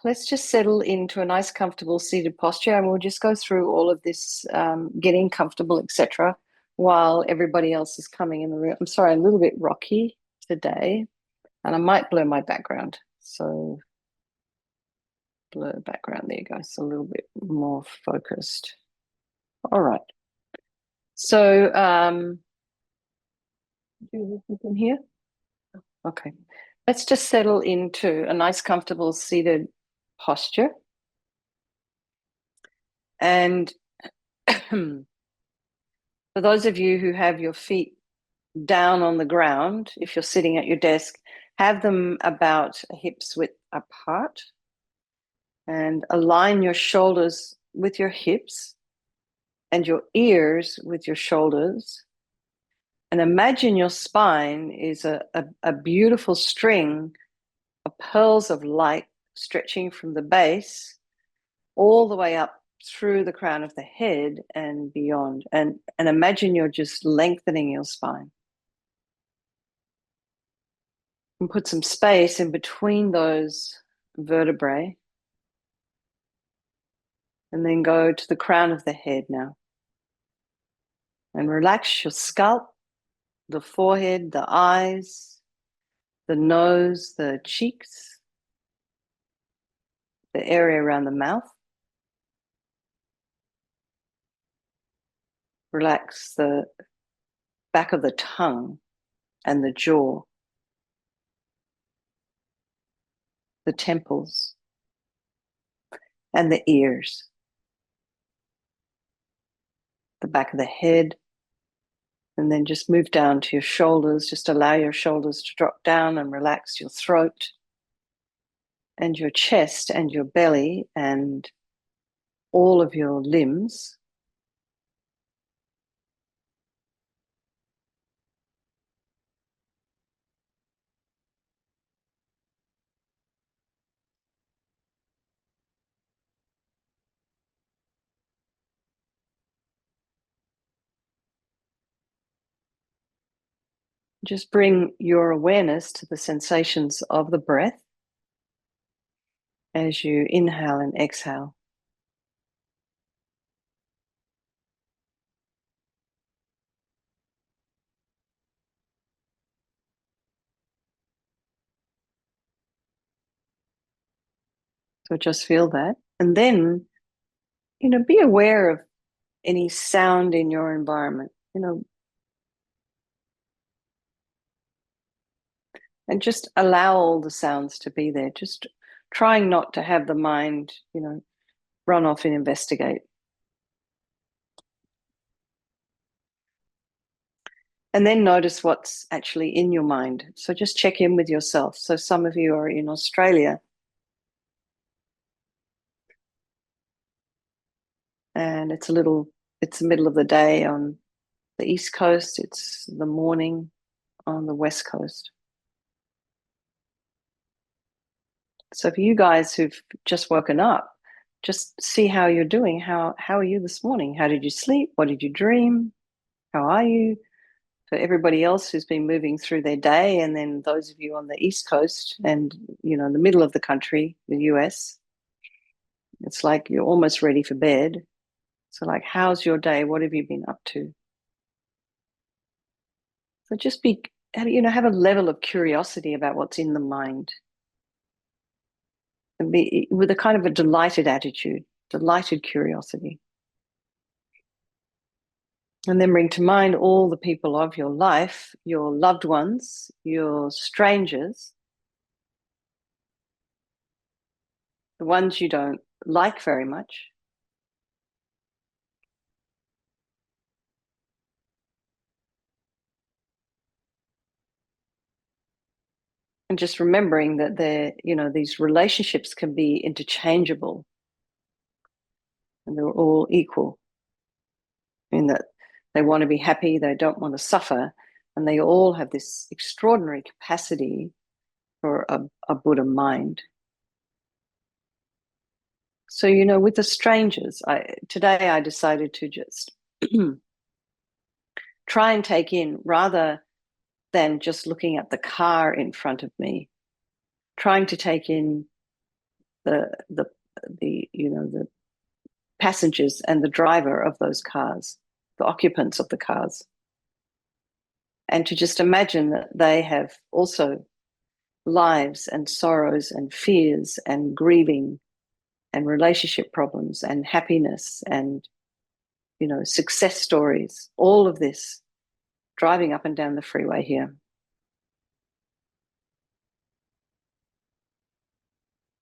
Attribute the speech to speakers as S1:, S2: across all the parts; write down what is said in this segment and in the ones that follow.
S1: Let's just settle into a nice, comfortable seated posture, and we'll just go through all of this, getting comfortable, etc., while everybody else is coming in the room. I'm sorry, I'm a little bit rocky today, and I might blur my background. So, blur background, there you go. It's a little bit more focused. All right. So, you can hear? Okay. Let's just settle into a nice, comfortable seated posture. And for those of you who have your feet down on the ground, if you're sitting at your desk, have them about hips width apart and align your shoulders with your hips and your ears with your shoulders. And imagine your spine is a beautiful string of pearls of light stretching from the base all the way up through the crown of the head and beyond. And imagine you're just lengthening your spine. And put some space in between those vertebrae. And then go to the crown of the head now. And relax your scalp, the forehead, the eyes, the nose, the cheeks, the area around the mouth. Relax the back of the tongue and the jaw, the temples, and the ears, the back of the head. And then just move down to your shoulders. Just allow your shoulders to drop down and relax your throat and your chest and your belly and all of your limbs. Just bring your awareness to the sensations of the breath as you inhale and exhale. So just feel that. And then, be aware of any sound in your environment, and just allow all the sounds to be there. Just trying not to have the mind, run off and investigate. And then notice what's actually in your mind. So just check in with yourself. So some of you are in Australia, and it's the middle of the day on the East Coast. It's the morning on the West Coast. So for you guys who've just woken up, just see how you're doing. How are you this morning? How did you sleep? What did you dream? How are you? For everybody else who's been moving through their day, and then those of you on the East Coast and in the middle of the country, the US, it's like you're almost ready for bed. So like, how's your day? What have you been up to? So just have a level of curiosity about what's in the mind, and be with a kind of a delighted attitude, delighted curiosity. And then bring to mind all the people of your life, your loved ones, your strangers, the ones you don't like very much. And just remembering that these relationships can be interchangeable and they're all equal in that they want to be happy, they don't want to suffer, and they all have this extraordinary capacity for a Buddha mind. So, with the strangers, today I decided to just try and take in, rather than just looking at the car in front of me, trying to take in the the passengers and the driver of those cars, the occupants of the cars, and to just imagine that they have also lives and sorrows and fears and grieving and relationship problems and happiness and success stories, all of this driving up and down the freeway here.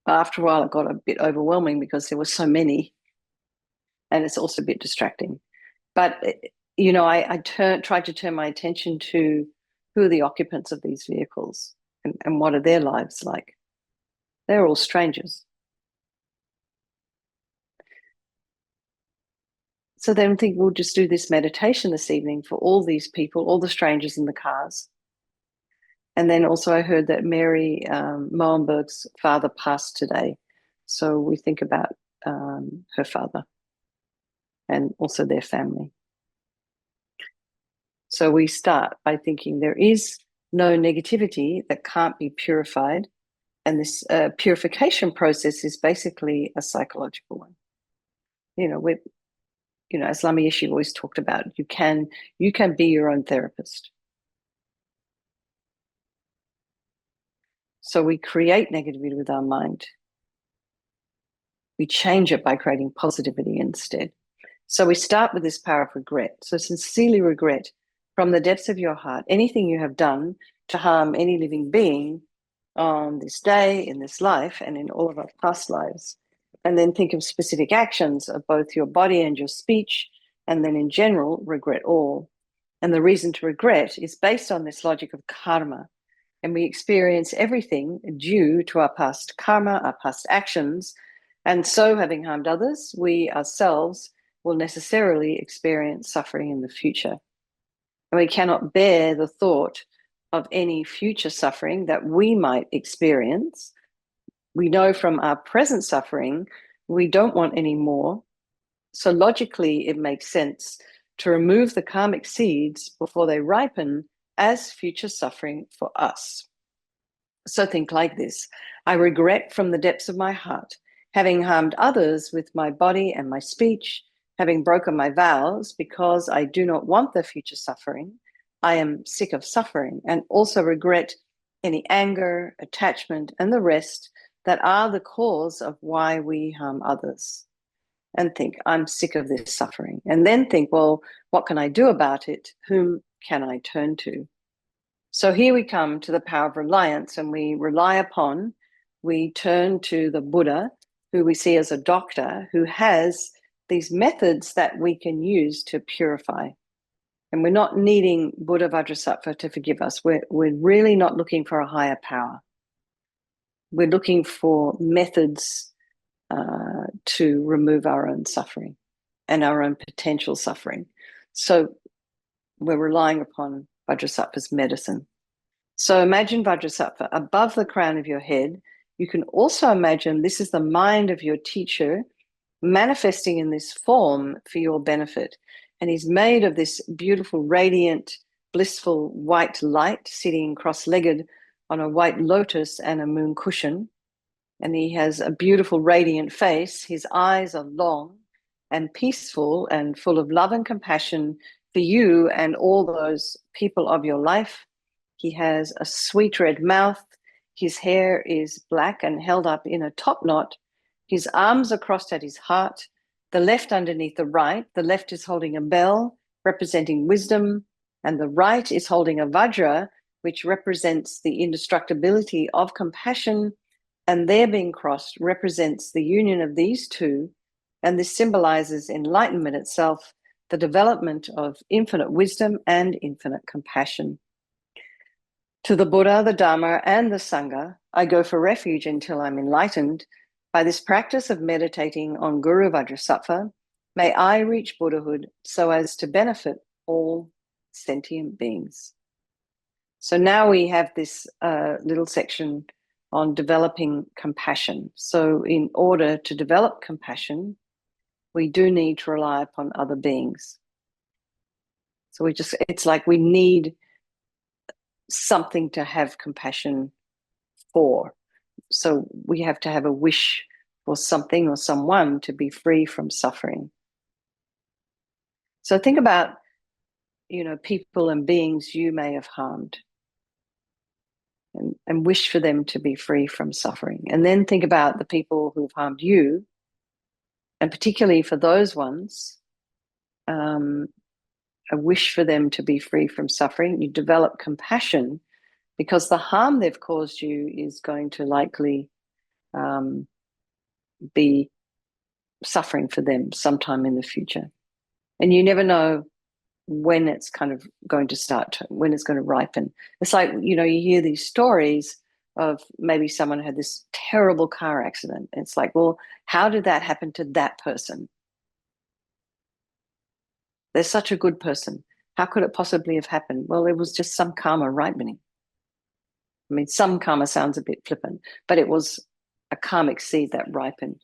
S1: After a while, it got a bit overwhelming because there were so many, and it's also a bit distracting. But I tried to turn my attention to who are the occupants of these vehicles and what are their lives like. They're all strangers. So then I think we'll just do this meditation this evening for all these people, all the strangers in the cars. And then also I heard that Mary Moenberg's father passed today. So we think about her father and also their family. So we start by thinking there is no negativity that can't be purified. And this purification process is basically a psychological one. As Lama Yeshe always talked about, you can be your own therapist. So we create negativity with our mind. We change it by creating positivity instead. So we start with this power of regret. So sincerely regret from the depths of your heart anything you have done to harm any living being on this day, in this life, and in all of our past lives. And then think of specific actions of both your body and your speech, and then in general, regret all. And the reason to regret is based on this logic of karma. And we experience everything due to our past karma, our past actions. And so, having harmed others, we ourselves will necessarily experience suffering in the future. And we cannot bear the thought of any future suffering that we might experience. We know from our present suffering, we don't want any more. So logically, it makes sense to remove the karmic seeds before they ripen as future suffering for us. So think like this: I regret from the depths of my heart having harmed others with my body and my speech, having broken my vows because I do not want the future suffering. I am sick of suffering, and also regret any anger, attachment, and the rest that are the cause of why we harm others. And think, I'm sick of this suffering. And then think, well, what can I do about it? Whom can I turn to? So here we come to the power of reliance, and we turn to the Buddha, who we see as a doctor, who has these methods that we can use to purify. And we're not needing Buddha Vajrasattva to forgive us. We're really not looking for a higher power. We're looking for methods to remove our own suffering and our own potential suffering. So we're relying upon Vajrasattva's medicine. So imagine Vajrasattva above the crown of your head. You can also imagine this is the mind of your teacher manifesting in this form for your benefit. And he's made of this beautiful, radiant, blissful white light, sitting cross-legged on a white lotus and a moon cushion. And he has a beautiful, radiant face. His eyes are long and peaceful and full of love and compassion for you and all those people of your life. He has a sweet red mouth. His hair is black and held up in a top knot. His arms are crossed at his heart, the left underneath the right. The left is holding a bell representing wisdom, and the right is holding a vajra, which represents the indestructibility of compassion. And their being crossed represents the union of these two, and this symbolizes enlightenment itself, the development of infinite wisdom and infinite compassion. To the Buddha, the Dharma, and the Sangha, I go for refuge until I'm enlightened. By this practice of meditating on Guru Vajrasattva, may I reach Buddhahood so as to benefit all sentient beings. So now we have this little section on developing compassion. So in order to develop compassion, we do need to rely upon other beings. So it's like we need something to have compassion for. So we have to have a wish for something or someone to be free from suffering. So think about, people and beings you may have harmed, and wish for them to be free from suffering. And then think about the people who've harmed you, and particularly for those ones, a wish for them to be free from suffering. You develop compassion because the harm they've caused you is going to likely be suffering for them sometime in the future. And you never know when it's kind of going to start, when it's going to ripen. It's like, you hear these stories of maybe someone had this terrible car accident. It's like, well, how did that happen to that person? They're such a good person. How could it possibly have happened? Well, it was just some karma ripening. I mean, some karma sounds a bit flippant, but it was a karmic seed that ripened.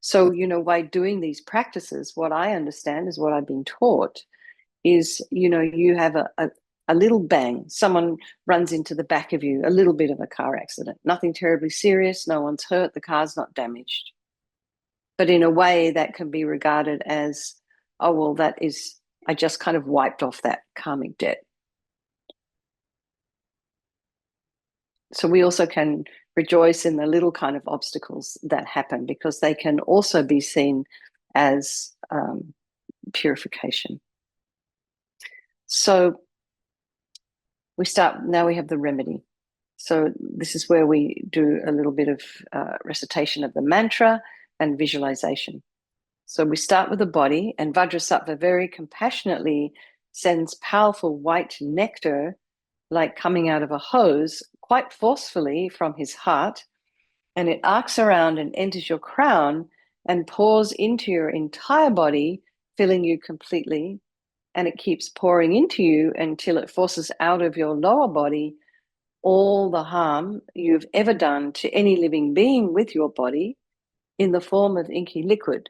S1: So, by doing these practices, what I understand is what I've been taught is, you have a little bang. Someone runs into the back of you, a little bit of a car accident. Nothing terribly serious. No one's hurt. The car's not damaged. But in a way that can be regarded as, oh, well, I just kind of wiped off that karmic debt. So we also can rejoice in the little kind of obstacles that happen, because they can also be seen as purification. So now we have the remedy. So this is where we do a little bit of recitation of the mantra and visualization. So we start with the body, and Vajrasattva very compassionately sends powerful white nectar, like coming out of a hose, quite forcefully from his heart, and it arcs around and enters your crown and pours into your entire body, filling you completely. And it keeps pouring into you until it forces out of your lower body all the harm you've ever done to any living being with your body in the form of inky liquid.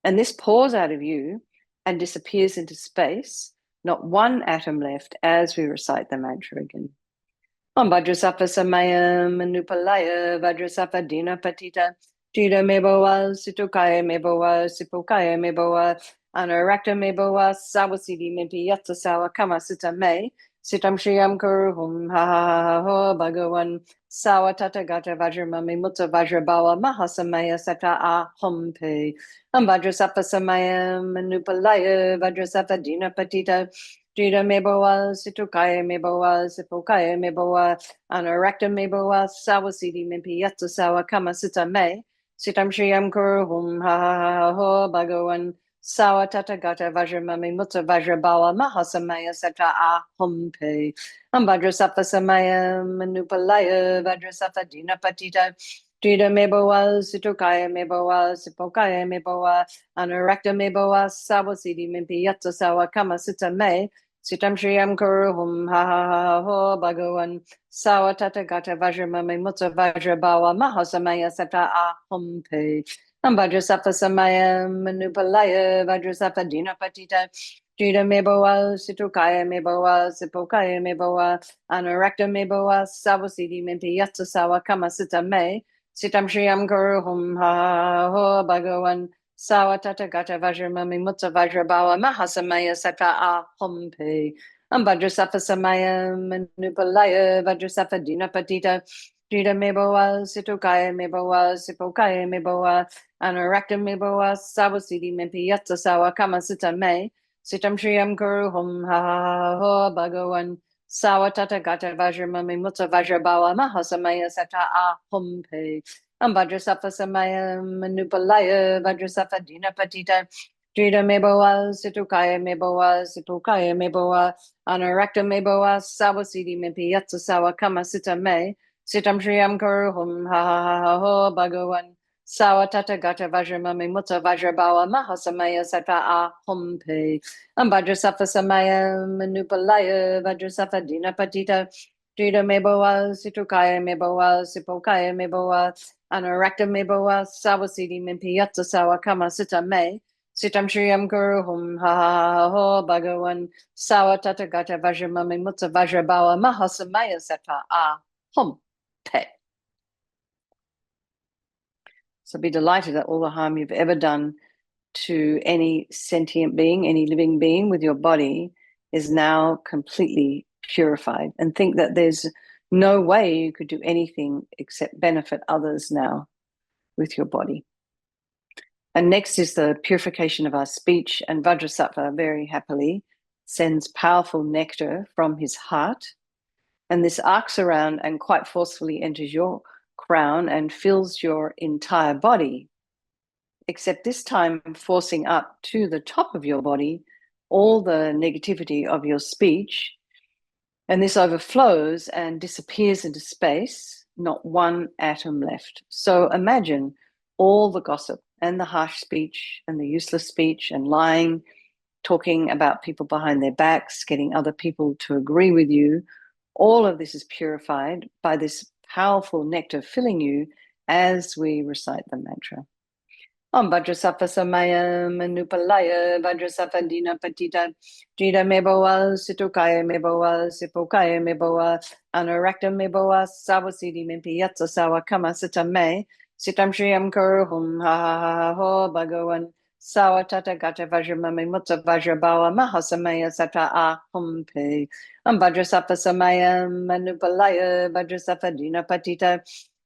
S1: And this pours out of you and disappears into space, not one atom left, as we recite the mantra again. Om Vajrasattva Samayam Manupalaya Vajrasattva Dina Patita Jida Meboa Situkaya Meboa Sipokaya Meboa Anarakta Meboa Sawasidi Mimpi Yatsa Sawa Kama Sita Me Sitam Shriyam Kuruhum Ha Ha Ha Ho Bhagavan Sawa Tata Gata Vajramami Mutta Vajrabawa Mahasamaya Sata Ahom Pe Om Vajrasattva Samayam Manupalaya Vajrasattva Dina Patita Jida Meboa, Situkaya Meboa, Sipokaya Meboa, Anarakta Meboa, Sawasidi Mimpi Yatsa Sawa Kama Sita Me, Sitam Shriyam Kuruhum Ha Ha Ho Bhagavan Sawa Tata Gata Vajramami Mutta Vajrabawa Mahasamaya Sata Ahom Pe Vajrasattva Samaya Manupalaya Vajrasattva Dina Patita Jida Meboa, Situkaya Meboa, Sipokaya Meboa, Anarakta Meboa, Sawasidi Mimpi Yatsa Sawa Kama Sita Me, Sitam Shriyam Kuruhum Ha Ha Ha Ho Bhagavan Sawa Tata Gata Vajramami Mutta Vajrabawa Mahasamaya Sata Ahom Pe Vajrasattva Samaya Manupalaya Vajrasattva Dina Patita Jida Meboa, Situkaya Meboa, Sipokaya Meboa, Anarakta Meboa, Sawasidi Mimpi Yatsa Sawa Kama Sita Me, Sitam Shriyam Kuruhum Ha Ha Ho Bhagavan Sawa Tata Gata Vajramami Mutta Vajrabawa Mahasamaya Sata Ahom Pe Vajrasattva Samaya Manupalaya Vajrasattva Dina Patita Jida Meboa, Situkaya Meboa, Sipokaya Meboa, Anarakta Meboa, Sawasidi Mimpi Yatsa Sawa Kama Sita Me, Sitam Shriyam Kuruhum Ha Ha Ho Bhagavan Sawa Tata Gata Vajramami Mutta Vajrabawa Mahasamaya Sata Ahom Pe Vajrasattva Samaya Manupalaya Vajrasattva Dina Patita Jida Meboa, Situkaya Meboa, Sipokaya Meboa, Anarakta Meboa, Sawasidi Mimpi Yatsa Sawa Kama Sita Me, Sitam Shriyam Kuruhum Ha Ha Ha Ho Bhagavan Sawa Tata Gata Vajramami Mutta Vajrabawa Mahasamaya Sata Ahom Pe Vajrasattva Samaya Manupalaya Vajrasattva Dina Patita Jida Meboa, Situkaya Meboa, Sipokaya Meboa, Anarakta Meboa, Sawasidi Mimpi Yatsa Sawa Kama Sita Me, Sitam Shriyam Kuruhum Ha Ha Ho Bhagavan Sawa Tata Gata Vajramami Mutta Vajrabawa Mahasamaya Sata Ahom Pe. So be delighted that all the harm you've ever done to any sentient being, any living being with your body is now completely purified, and think that there's no way you could do anything except benefit others now with your body. And next is the purification of our speech, and Vajrasattva very happily sends powerful nectar from his heart, and this arcs around and quite forcefully enters your crown and fills your entire body, except this time forcing up to the top of your body all the negativity of your speech. And this overflows and disappears into space, not one atom left. So imagine all the gossip and the harsh speech and the useless speech and lying, talking about people behind their backs, getting other people to agree with you. All of this is purified by this powerful nectar filling you as we recite the mantra. Om Vajrasattva Samaya Manupalaya Vajrasattva Dina Patita Jida Meboa Situkaya Meboa Sipokaya Meboa Anarakta Meboa Sawasidi Mimpiyatsa Sawa Kama Sita Me Sitam Shriyam Kuruhum Ha Ha Ha Ho Bhagavan Sawa Tata Gata Vajramami Mutta Vajrabawa Mahasamaya Sata Ahum Pe Om Vajrasattva Samaya Manupalaya Vajrasattva Dina Patita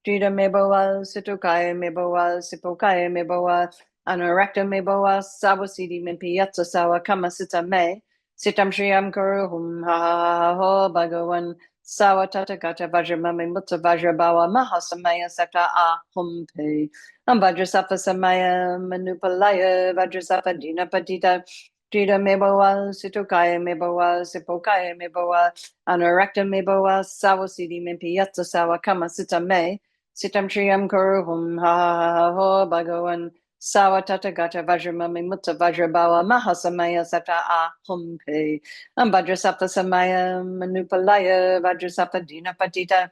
S1: Jida meboa, situkaya meboa, sipokaya meboa, anarakta meboa, sawasidi mimpiyatsa sawa kama sita me, sitam shriyam kuruhum ha ha ho bhagavan, sawa tatakata vajramami mutta vajrabawa mahasamaya sata ahum pe, vajrasattva samaya manupalaya, vajrasattva dina patita, Jida meboa, situkaya meboa, sipokaya meboa, anarakta meboa, sawasidi mimpiyatsa sawa kama sita me, Sitam Triyam Kuruhum Ha Ha Ho Bhagavan Sawa Tata Gata Vajramami Mutta Vajrabawa Mahasamaya Sata Ahum Pe Vajrasattva Samaya Manupalaya Vajrasattva Dina Patita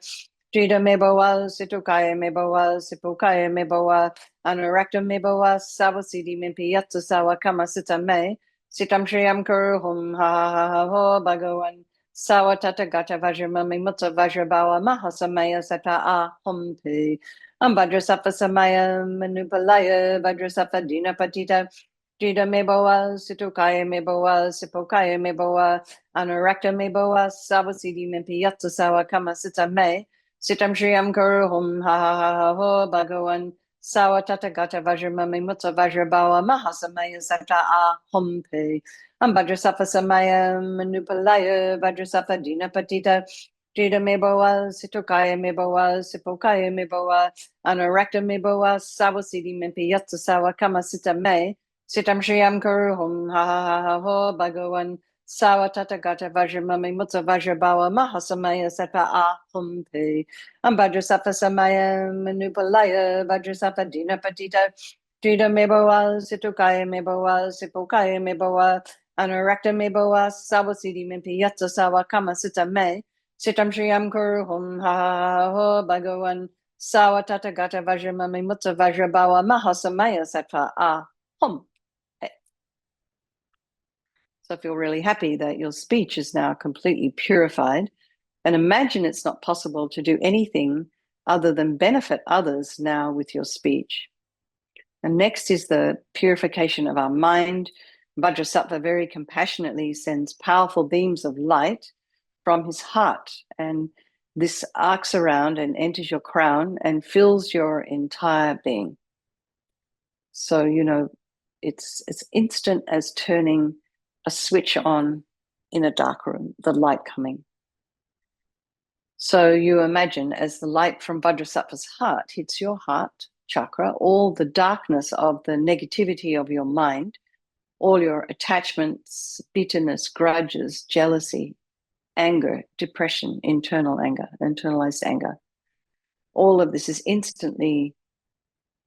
S1: Jida Meboa Situkaya Meboa Sipukaya Meboa Anurakta Meboa Sawasidi Mimpiyatsa Sawa Kama Sita Me Sitam Triyam Kuruhum Ha Ha Ho Bhagavan Sawa Tata Gata Vajramami Mutta Vajrabawa Mahasamaya Sata Ahum Pe Vajrasattva Samaya Manupalaya Vajrasattva Dina Patita Jida Meboa Situkaya Meboa Sipokaya Meboa Anurakta Meboa Sawasidi Mimpiyatsa Sawa Kama Sita Me Sitam Shriyam Kuruhum Ha Ha Ha Ho Bhagavan Sawa Tata Gata Vajramami Mutta Vajrabawa Mahasamaya Sata Ahum Pe Vajrasattva Samaya Manupalaya Vajrasattva Dina Patita Jida Meboa Situkaya Meboa Sipokaya Meboa Anurakta Meboa Sawasidi Mimpiyatsa Sawa Kama Sita Me Sitam Shriyam Kuruhum Ha Ha Ha Ho Bhagavan Sawa Tata Gata Vajramami Mutta Vajrabawa Mahasamaya Sata Ahum Pe Vajrasattva Samaya Manupalaya Vajrasattva Dina Patita Jida Meboa Situkaya Meboa Sipokaya Meboa Anurakta Meboa Sawasidi Mimpiyatsa Sawa Kama Sita Me Sitam Shriyam Kuruhum Ha Ha Ho Bhagavan Sawa Tata Gata Vajramami Mutta Vajrabawa Mahasamaya Sata Ahum. So feel really happy that your speech is now completely purified, and imagine it's not possible to do anything other than benefit others now with your speech. And next is the purification of our mind. Vajrasattva very compassionately sends powerful beams of light from his heart, and this arcs around and enters your crown and fills your entire being. So, it's instant as turning a switch on in a dark room, the light coming. So you imagine as the light from Vajrasattva's heart hits your heart chakra, all the darkness of the negativity of your mind, all your attachments, bitterness, grudges, jealousy, anger, depression, internal anger, internalized anger. All of this is instantly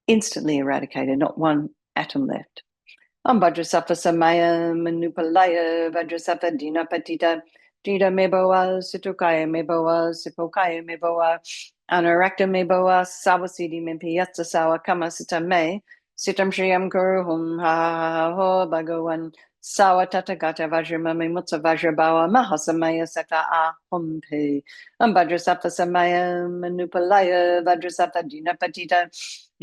S1: eradicated, not one atom left. Vajrasattva Samaya Manupalaya Vajrasattva Dina Patita Jida Meboa Situkaya Meboa Sipokaya Meboa Anurakta Meboa Sawasidi Mimpiyatsa Sawa Kama Sita Me Sitam Shriyam Kuruhum Ha Ha Ho Bhagavan Sawa Tata Gata Vajramami Mutta Vajrabawa Mahasamaya Sata Ahum Pe Vajrasattva Samaya Manupalaya Vajrasattva Dina Patita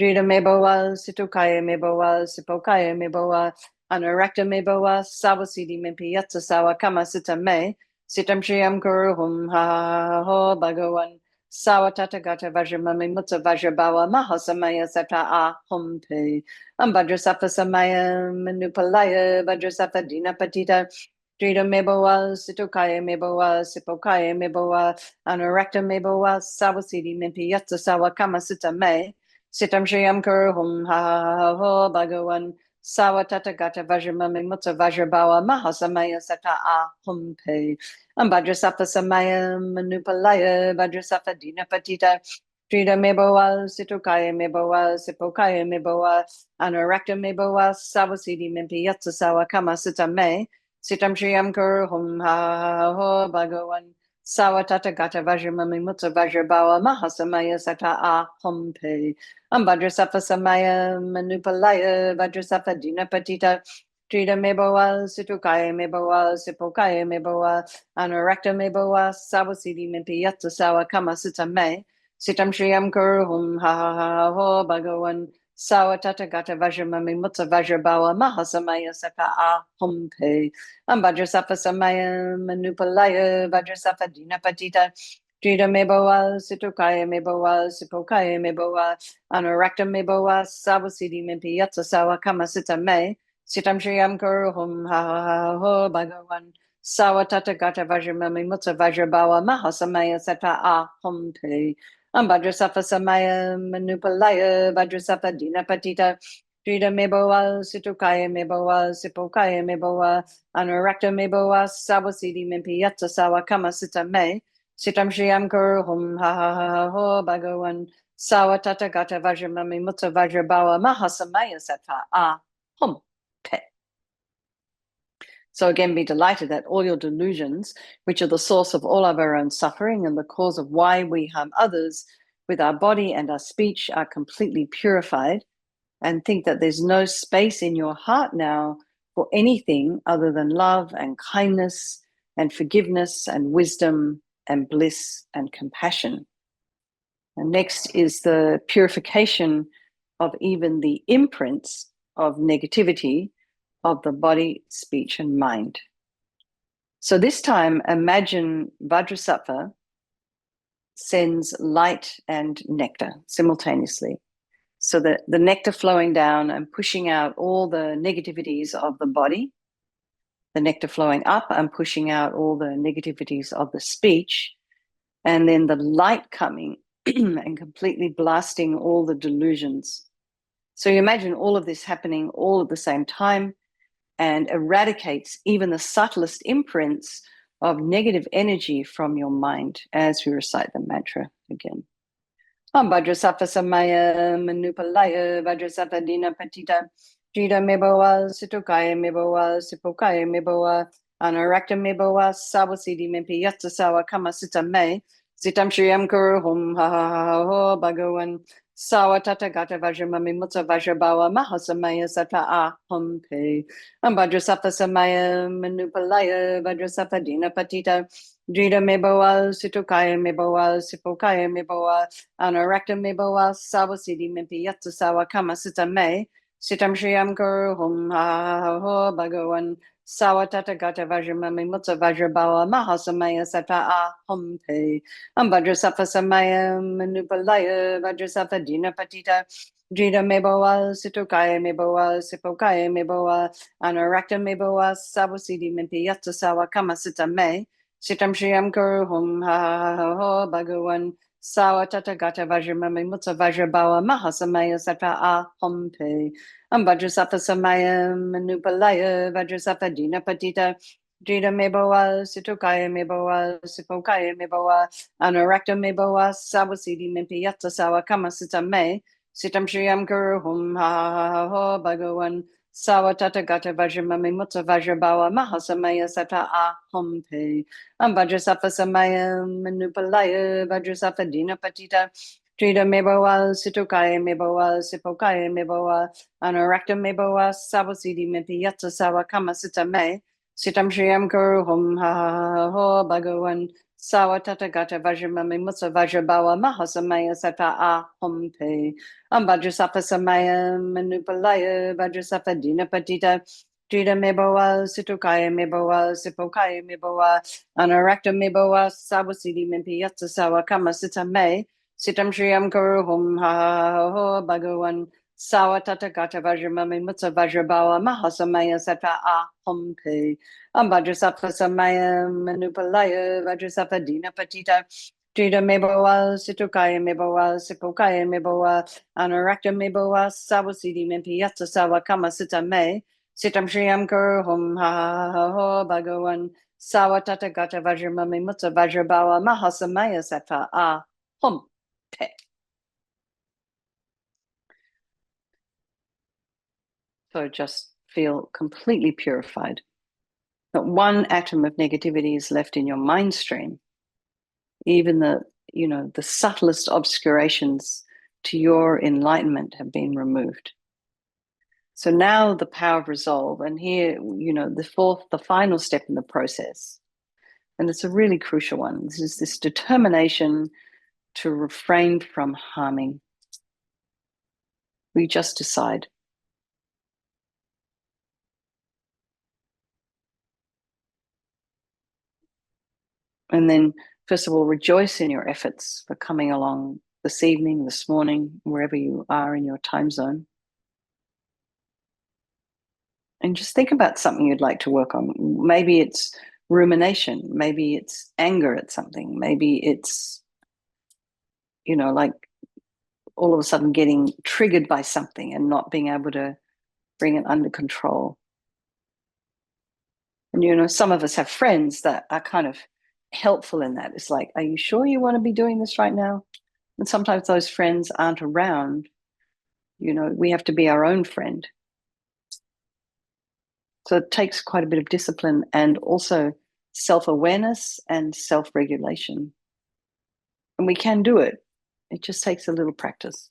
S1: Drita meboa, Situkaya meboa, Sipokaya meboa, Anorakta meboa, Sawasidi mimpi yatsa sawa kama sita me, Sitam Shriam Guru Hum Ha Ho Bhagawan, Sawa Tata Gata Vajramami Mutta Vajrabawa Mahasamaya Sata Ah Hum Pe, Vajrasafa Samaya Manupalaya, Vajrasafa Dina Patita, Drita meboa, Situkaya meboa, Sipokaya meboa, Anorakta meboa, Sawasidi mimpi yatsa sawa kama sita me, Sitam Shriam Kur Hum Ha Ho Bhagawan Sawa Tata Gata Vajramami Mutta Vajrabawa Mahasamaya Sata Ah Hum Pe Vajrasafa Samaya Manupalaya Vajrasafa Dina Patita Trida Meboa Situkaya Meboa Sipokaya Meboa Anorakta Meboa Sawasidi Mimpi Yatsa Sawa Kama Sita Me Sitam Shriam Kur Hum Ha Ho Bhagawan Sawa Tata Gata Vajramami Mutta Vajrabawa Mahasamaya Sata Ah Hum Pe Vajrasafa Samaya Manupalaya Vajrasafa Dina Patita Trida Meboa Situkaya Meboa Sipokaya Meboa Anorakta Meboa Sawasidi Mimpi Yatsa Sawa Kama Sita Me Sitam Shriam Kur Hum Ha Ho Bhagawan Sawa Tata Gata Vajramami Mutta Vajrabawa Mahasamaya Sata Ah Hum Pe Vajrasafa Samaya Manupalaya Vajrasafa Dina Patita Trida Meboa Situkaya Meboa Sipokaya Meboa Anorakta meboa, Sawasidi mimpi yatsa sawa kama sita me, Sitam Shriam Kuru Hum Ha Ho Bhagawan, Sawa Tata Gata Vajramami Mutta Vajrabawa Mahasamaya Sata Ah Hum Pe, Vajrasafa Samaya Manupalaya, Vajrasafa Dina Patita, Trida meboa, Situkaya meboa, Sipokaya meboa, Anorakta meboa, Sawasidi mimpi yatsa sawa kama sita me, Sitam Shriam Kuru Hum Ha Ho Bhagawan, Sawa Tata Gata Vajramami Mutta Vajrabawa Mahasamaya Sata Ah Hum Pe. So again, be delighted that all your delusions, which are the source of all of our own suffering and the cause of why we harm others with our body and our speech, are completely purified, and think that there's no space in your heart now for anything other than love and kindness and forgiveness and wisdom and bliss and compassion. And next is the purification of even the imprints of negativity of the body, speech, and mind. So this time, imagine Vajrasattva sends light and nectar simultaneously. So that the nectar flowing down and pushing out all the negativities of the body, the nectar flowing up and pushing out all the negativities of the speech, and then the light coming and completely blasting all the delusions. So you imagine all of this happening all at the same time and eradicates even the subtlest imprints of negative energy from your mind as we recite the mantra again. Vajrasattva Samaya Manupalaya Vajrasattva Dina Patita Jida Meboa Situkaya Meboa Sipokaya Meboa Anorakta Meboa Sawasidi Mimpi Yatsa Sawa Kama Sita Me Sitam Shriam Kuru Hum Ha Ho Bhagawan Sawa Tata Gata Vajramami Mutta Vajrabawa Mahasamaya Sata Ah Hum Pe Vajrasattva Samaya Manupalaya Vajrasattva Dina Patita Jida Meboa Situkaya Meboa Sipokaya Meboa Anorakta meboa, Sawasidi mimpi yatsa sawa kama sita me, Sitam Shriam Kuru Hum Ha Ho Bhagawan, Sawa Tata Gata Vajramami Mutta Vajrabawa Mahasamaya Sata Ah Hum Pe, Vajrasattva Samaya Manupalaya, Vajrasattva Dina Patita, Jida meboa, Situkaya meboa, Sipokaya meboa, Anorakta meboa, Sawasidi mimpi yatsa sawa kama sita me, Sitam Shriam Kuru Hum Ha Ho Bhagawan, Sawa Tata Gata Vajramami Mutta Vajrabawa Mahasamaya Sata Ah Hum Pe Vajrasattva Samaya Manupalaya Vajrasattva Dina Patita Jida meboa, Situkaya meboa, Sipokaya meboa, Anorakta meboa, Sawasidi mimpi yatsa sawa kama sita me, Sitam Shriam Kuru Hum Ha Ho Bhagawan, Sawa Tata Gata Vajramami Mutta Vajrabawa Mahasamaya Sata Ah Hum Pe Vajrasattva Samaya Manupalaya Vajrasattva Dina Patita Trida meboa, Situkaya meboa, Sipokaya meboa, Anorakta meboa, Sawasidi mimpi yatsa sawa kama sita me, Sitam Shriam Kuru Hum Ha Ho Bhagawan, Sawa Tathagata Vajramami Mutsa Vajrabawa Mahasamaya Sata Ahompe Vajrasafa Samaya Manupalaya Vajrasafa Dinapatita Jida Mebawa Situkaya Mebawa Sipokaya Mebawa Anarakta Mebawa Sawasidi Mimpi Yatsa Sawa Kama Sita Me Sitam Shriyam Karuhum Ha Ha Ha Bhagawan Sawa Tathagata Vajramami Mutsa Vajrabawa Mahasamaya Sata Ahompe Vajrasattva Samaya Manupalaya Vajrasattva Dina Patita Jida Mebawa Situkaya Mebawa Sipokaya Mebawa Anarakta Mebawa Sawasidi Mempi Yatsa Sawa Kama Sita Me Sitam Shriyam Kar Hum Ha Ha Ha Ha Bhagawan Sawa Tathagata Vajramami Mutta Vajrabawa Mahasamaya Sattva Ah Hum Te. So just feel completely purified. Not one atom of negativity is left in your mind stream. Even the subtlest obscurations to your enlightenment have been removed. So now the power of resolve, and here, the final step in the process, and it's a really crucial one. This is this determination to refrain from harming. We just decide. And then, first of all, rejoice in your efforts for coming along this evening, this morning, wherever you are in your time zone. And just think about something you'd like to work on. Maybe it's rumination. Maybe it's anger at something. Maybe it's, like all of a sudden getting triggered by something and not being able to bring it under control. And, some of us have friends that are kind of helpful in that. It's like, are you sure you want to be doing this right now? And sometimes those friends aren't around. We have to be our own friend. So it takes quite a bit of discipline and also self-awareness and self-regulation. And we can do it. It just takes a little practice.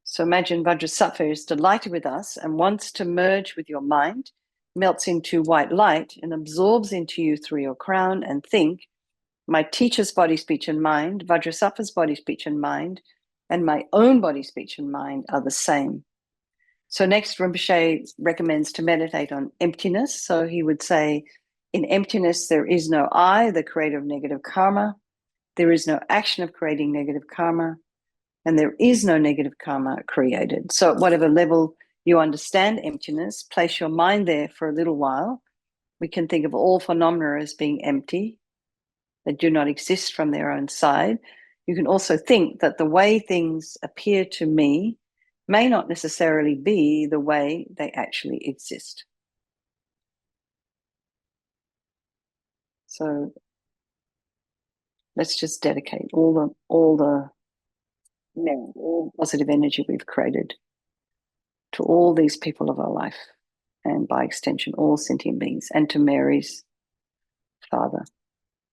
S1: So imagine Vajrasattva is delighted with us and wants to merge with your mind, melts into white light and absorbs into you through your crown, and think, my teacher's body, speech, and mind, Vajrasattva's body, speech, and mind, and my own body, speech, and mind are the same. So next, Rinpoche recommends to meditate on emptiness. So he would say, in emptiness, there is no I, the creator of negative karma. There is no action of creating negative karma. And there is no negative karma created. So at whatever level you understand emptiness, place your mind there for a little while. We can think of all phenomena as being empty. They do not exist from their own side. You can also think that the way things appear to me may not necessarily be the way they actually exist. So let's just dedicate all the positive energy we've created to all these people of our life, and by extension, all sentient beings, and to Mary's father,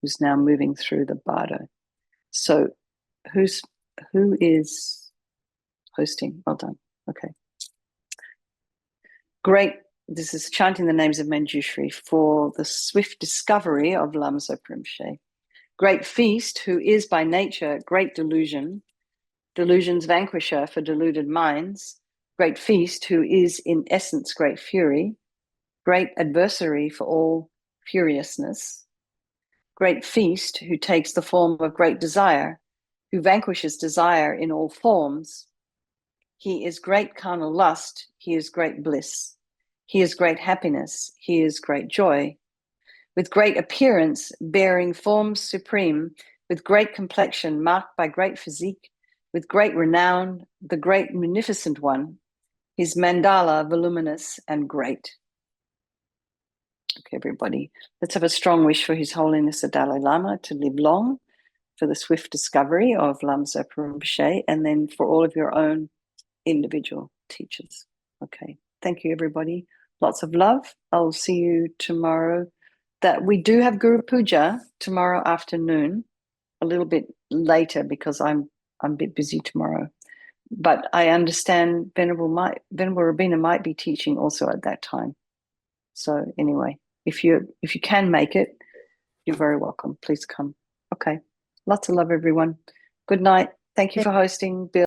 S1: who's now moving through the bardo. So who is hosting? Well done. Okay. Great. This is chanting the names of Manjushri for the swift discovery of Lamso Rinpoche. Great feast, who is by nature great delusion, delusion's vanquisher for deluded minds. Great feast, who is in essence great fury, great adversary for all furiousness. Great feast, who takes the form of great desire, who vanquishes desire in all forms. He is great carnal lust, he is great bliss. He is great happiness, he is great joy. With great appearance, bearing forms supreme, with great complexion, marked by great physique, with great renown, the great munificent one, his mandala voluminous and great. Okay, everybody, let's have a strong wish for His Holiness the Dalai Lama to live long, for the swift discovery of Lamso Rinpoche, and then for all of your own individual teachers. Okay, thank you, everybody. Lots of love. I'll see you tomorrow. That we do have Guru Puja tomorrow afternoon, a little bit later because I'm a bit busy tomorrow. But I understand Venerable Rabina might be teaching also at that time. So anyway, if you can make it, You're very welcome. Please come. Okay. Lots of love, everyone. Good night. Thank you for hosting, Bill.